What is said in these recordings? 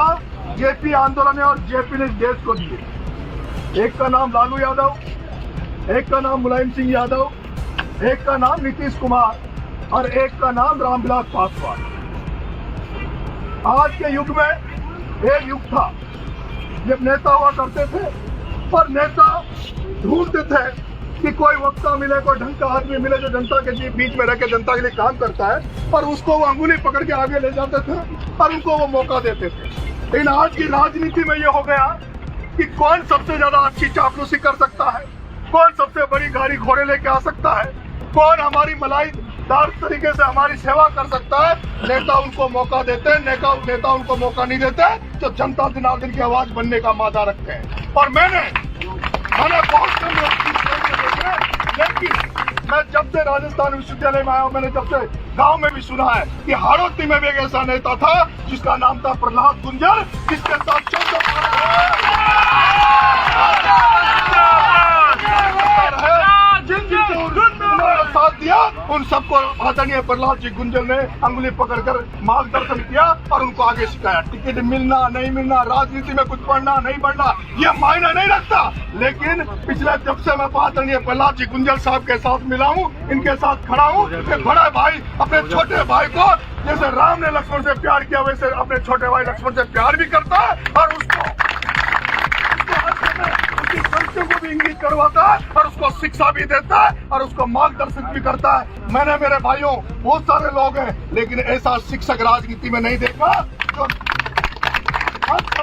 बदलाव जेपी आंदोलन ने और जेपी ने देश को दिए। एक का नाम लालू यादव, एक का नाम मुलायम सिंह यादव, एक का नाम नीतीश कुमार और एक का नाम रामविलास पासवान। आज के युग में एक युग था जब नेता हुआ करते थे और नेता ढूंढते थे कि कोई वक्ता मिले, कोई ढंग का आदमी मिले जो जनता के बीच में रह के जनता के लिए काम करता है, और उसको वो अंगुली पकड़ के आगे ले जाते थे और उनको वो मौका देते थे। लेकिन आज की राजनीति में ये हो गया कि कौन सबसे ज्यादा अच्छी चापलूसी कर सकता है, कौन सबसे बड़ी गाड़ी घोड़े लेके आ सकता है, कौन हमारी मलाईदार तरीके से हमारी सेवा कर सकता है। नेता उनको मौका देते हैं, नेता उनको मौका नहीं देते जो जनता जनार्दन की आवाज बनने का मादा रखते हैं। और मैंने बहुत कम लोग देखे, लेकिन मैं जब से राजस्थान विश्वविद्यालय में आया हूँ, मैंने जब से गांव में भी सुना है कि हाड़ौती में भी एक ऐसा नेता था जिसका नाम था प्रहलाद गुंजर, जिसके साथ साथ दिया, उन सबको आदरणीय प्रहलाद जी गुंजर ने अंगुली पकड़कर मार्गदर्शन किया और उनको आगे सिखाया। टिकट मिलना नहीं मिलना, राजनीति में कुछ पढ़ना नहीं पढ़ना, ये मायने नहीं रखता। लेकिन पिछले जब से मैं आदरणीय प्रहलाद जी गुंजर साहब के साथ मिला हूँ, इनके साथ खड़ा हूँ, बड़ा भाई अपने छोटे भाई को जैसे राम ने लक्ष्मण से प्यार किया वैसे अपने छोटे भाई लक्ष्मण से प्यार भी करता है और उसको को भी इंगित करवाता है और उसको शिक्षा भी देता है और उसको मार्गदर्शन भी करता है। मैंने मेरे भाइयों बहुत सारे लोग हैं, लेकिन ऐसा शिक्षक राजनीति में नहीं देखा जो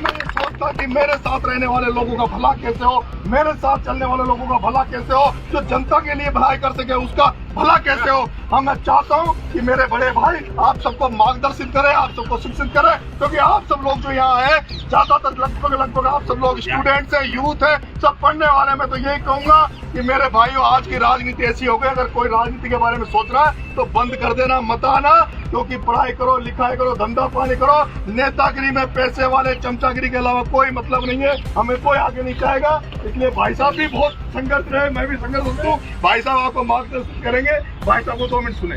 मैं ये सोचता कि मेरे साथ रहने वाले लोगों का भला कैसे हो, मेरे साथ चलने वाले लोगों का भला कैसे हो, जो जनता के लिए भलाई कर सके उसका भला कैसे हो। मैं चाहता हूं कि मेरे बड़े भाई आप सबको मार्गदर्शित करें, आप सबको शिक्षित करें, क्योंकि आप सब लोग जो यहाँ है ज्यादातर लगभग आप सब लोग स्टूडेंट्स हैं, यूथ है, सब पढ़ने वाले। मैं तो यही कहूंगा कि मेरे भाइयों आज की राजनीति ऐसी हो गई, अगर कोई राजनीति के बारे में सोच रहा है तो बंद कर देना, मत आना, क्योंकि पढ़ाई करो, लिखाई करो, धंधा पानी करो। नेतागिरी में पैसे वाले चमचागिरी के अलावा कोई मतलब नहीं है, हमें कोई आगे नहीं जाएगा। इसलिए भाई साहब भी बहुत संघर्ष रहे, मैं भी संघर्ष हूँ। भाई साहब आपको मार्गदर्शन करेंगे, भाई साहब को 2 मिनट सुने।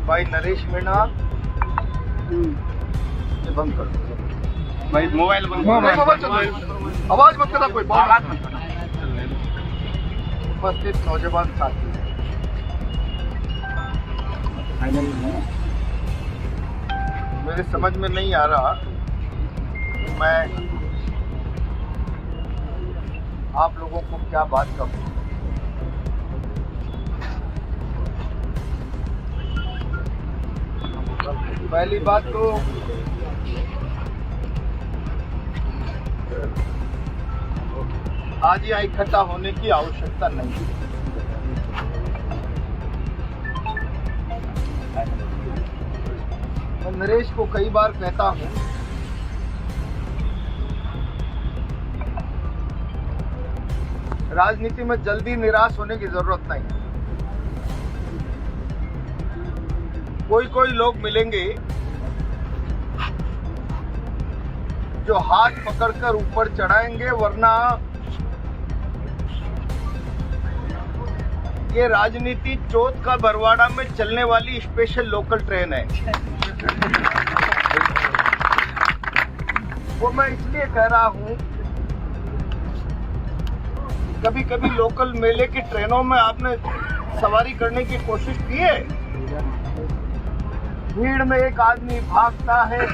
भाई नरेश मीणा ये बंद कर दो भाई, मोबाइल बंद करो, आवाज मत करना, कोई बात मत करना। उपस्थित नौजवान साथी, मेरे समझ में नहीं आ रहा मैं आप लोगों को क्या बात कहूं। पहली बात तो आज यहाँ इकट्ठा होने की आवश्यकता नहीं है। मैं नरेश को कई बार कहता हूं, राजनीति में जल्दी निराश होने की जरूरत नहीं। कोई लोग मिलेंगे जो हाथ पकड़कर ऊपर चढ़ाएंगे, वरना ये राजनीति चौथ का बरवाड़ा में चलने वाली स्पेशल लोकल ट्रेन है। वो मैं इसलिए कह रहा हूं, कभी कभी लोकल मेले की ट्रेनों में आपने सवारी करने की कोशिश की है? भीड़ में एक आदमी भागता है,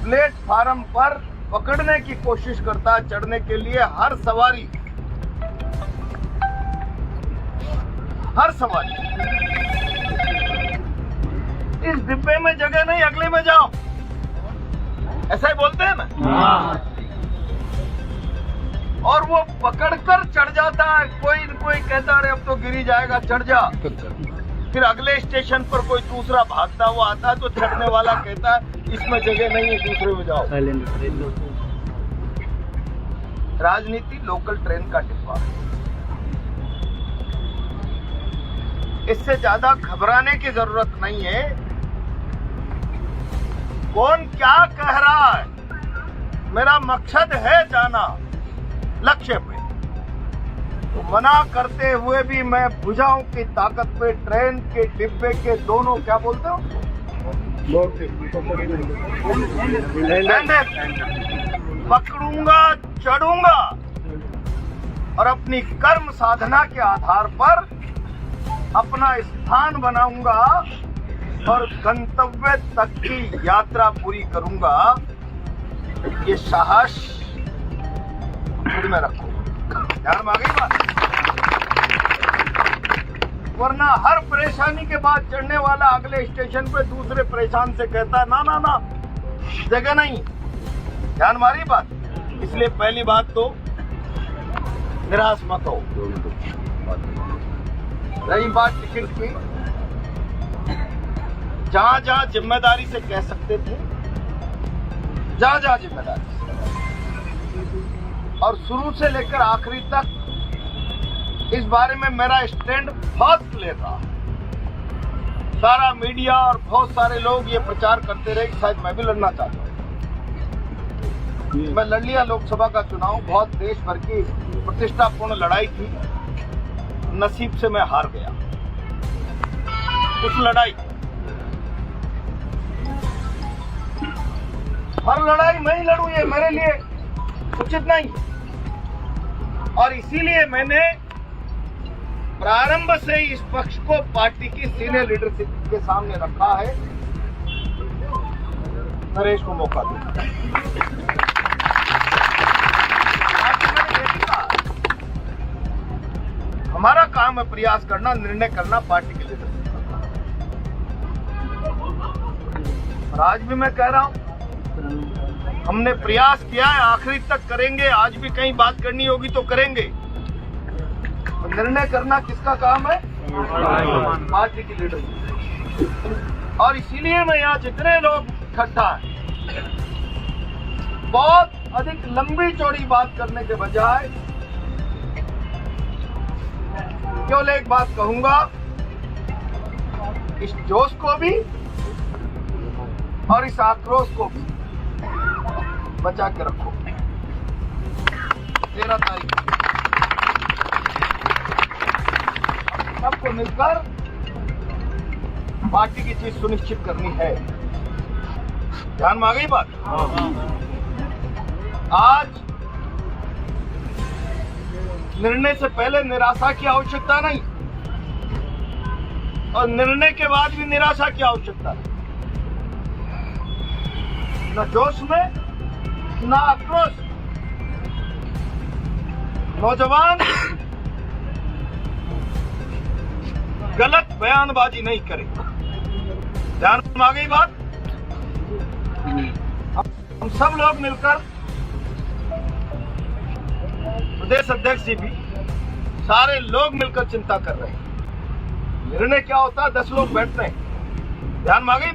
प्लेटफार्म पर पकड़ने की कोशिश करता है चढ़ने के लिए। हर सवारी इस डिब्बे में जगह नहीं, अगले में जाओ, ऐसा ही बोलते हैं ना। और वो पकड़कर चढ़ जाता है। कोई कहता है अब तो गिरी जाएगा, चढ़ जा। फिर अगले स्टेशन पर कोई दूसरा भागता हुआ आता है तो चढ़ने वाला कहता है इसमें जगह नहीं है, दूसरे में जाओ। राजनीति लोकल ट्रेन का डिब्बा है, इससे ज्यादा घबराने की जरूरत नहीं है। कौन क्या कह रहा है, मेरा मकसद है जाना लक्ष्य पे। मना करते हुए भी मैं भुजाओं की ताकत पे ट्रेन के डिब्बे के दोनों क्या बोलते हो पकड़ूंगा, चढ़ूंगा और अपनी कर्म साधना के आधार पर अपना स्थान बनाऊंगा और गंतव्य तक की यात्रा पूरी करूंगा। ये साहस खुद में रखो, ध्यान में आ गई बात। वरना हर परेशानी के बाद चढ़ने वाला अगले स्टेशन पे दूसरे परेशान से कहता है ना ना ना जगह नहीं, ध्यान मारी बात। इसलिए पहली बात तो निराश मत हो। रही बात टिकट की, जहां जहां जिम्मेदारी से कह सकते थे, जहां जहां जिम्मेदारी से, और शुरू से लेकर आखिरी तक इस बारे में मेरा स्टैंड बहुत क्लियर रहा। सारा मीडिया और बहुत सारे लोग ये प्रचार करते रहे कि शायद मैं भी लड़ना चाहता हूँ। मैं लड़ लिया लोकसभा का चुनाव, बहुत देश भर की प्रतिष्ठापूर्ण लड़ाई थी। नसीब से मैं हार गया उस लड़ाई। हर लड़ाई मैं ही लड़ूं ये मेरे लिए उचित नहीं, और इसीलिए मैंने प्रारंभ से इस पक्ष को पार्टी की सीनियर लीडरशिप के सामने रखा है। नरेश को मौका दिया। हमारा काम है प्रयास करना, निर्णय करना पार्टी के लीडरशिप का। और आज भी मैं कह रहा हूं, हमने प्रयास किया है, आखिरी तक करेंगे। आज भी कहीं बात करनी होगी तो करेंगे। निर्णय करना किसका काम है? पार्टी की लीडरशिप। और इसीलिए मैं यहाँ जितने लोग इकट्ठा हैं, बहुत अधिक लंबी चौड़ी बात करने के बजाय केवल एक बात कहूंगा, इस जोश को भी और इस आक्रोश को भी बचा के रखो। 13 तारीख सबको मिलकर पार्टी की चीज सुनिश्चित करनी है। ध्यान में आ गई बात। आज निर्णय से पहले निराशा की आवश्यकता नहीं, और निर्णय के बाद भी निराशा की आवश्यकता नहीं। न जोश में न आक्रोश। नौजवान गलत बयानबाजी नहीं करे। ध्यान में आ गई बात। हम सब लोग मिलकर, प्रदेश अध्यक्ष जी भी, सारे लोग मिलकर चिंता कर रहे हैं। निर्णय क्या होता है? 10 लोग बैठते हैं। ध्यान में आ गई।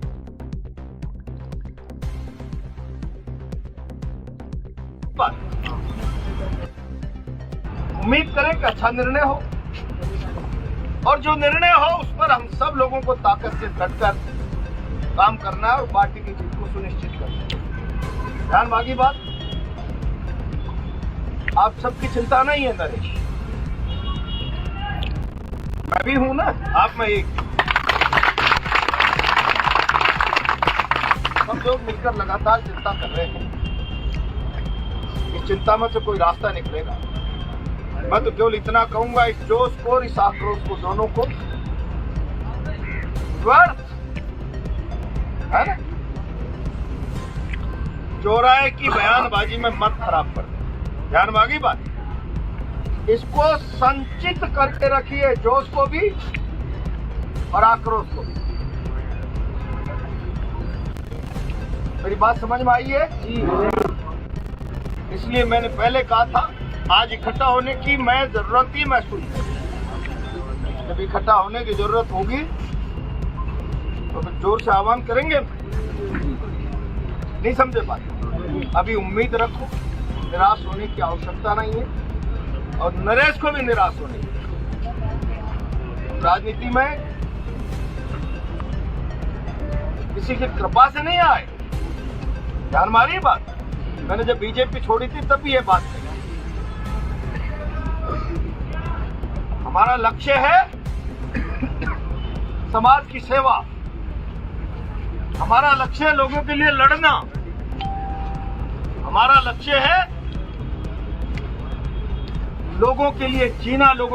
उम्मीद करें कि अच्छा निर्णय हो, और जो निर्णय हो उस पर हम सब लोगों को ताकत से डटकर काम करना है और पार्टी की जीत को सुनिश्चित करना है। ध्यान में आ गई बात। आप सबकी चिंता नहीं है नरेश, मैं भी हूं ना, आप में एक। हम लोग मिलकर लगातार चिंता कर रहे हैं। इस चिंता में से कोई रास्ता निकलेगा। मैं तो केवल इतना कहूंगा, इस जोश को और इस आक्रोश को, दोनों को व्यर्थ है ना, चौराहे की बयानबाजी में मत खराब कर। ध्यान में आ गई बात। इसको संचित करके रखिए, जोश को भी और आक्रोश को भी। मेरी बात समझ में आई है? इसलिए मैंने पहले कहा था, आज इकट्ठा होने की मैं जरूरत ही महसूस की। जब इकट्ठा होने की जरूरत होगी तो फिर जोर से आह्वान करेंगे। नहीं समझे बात? अभी उम्मीद रखो, निराश होने की आवश्यकता नहीं है, और नरेश को भी निराश होने की। राजनीति में किसी की कृपा से नहीं आए। ध्यान मारिए बात। मैंने जब बीजेपी छोड़ी थी तब भी ये बात कही। हमारा लक्ष्य है समाज की सेवा, हमारा लक्ष्य है लोगों के लिए लड़ना, हमारा लक्ष्य है लोगों के लिए जीना, लोगों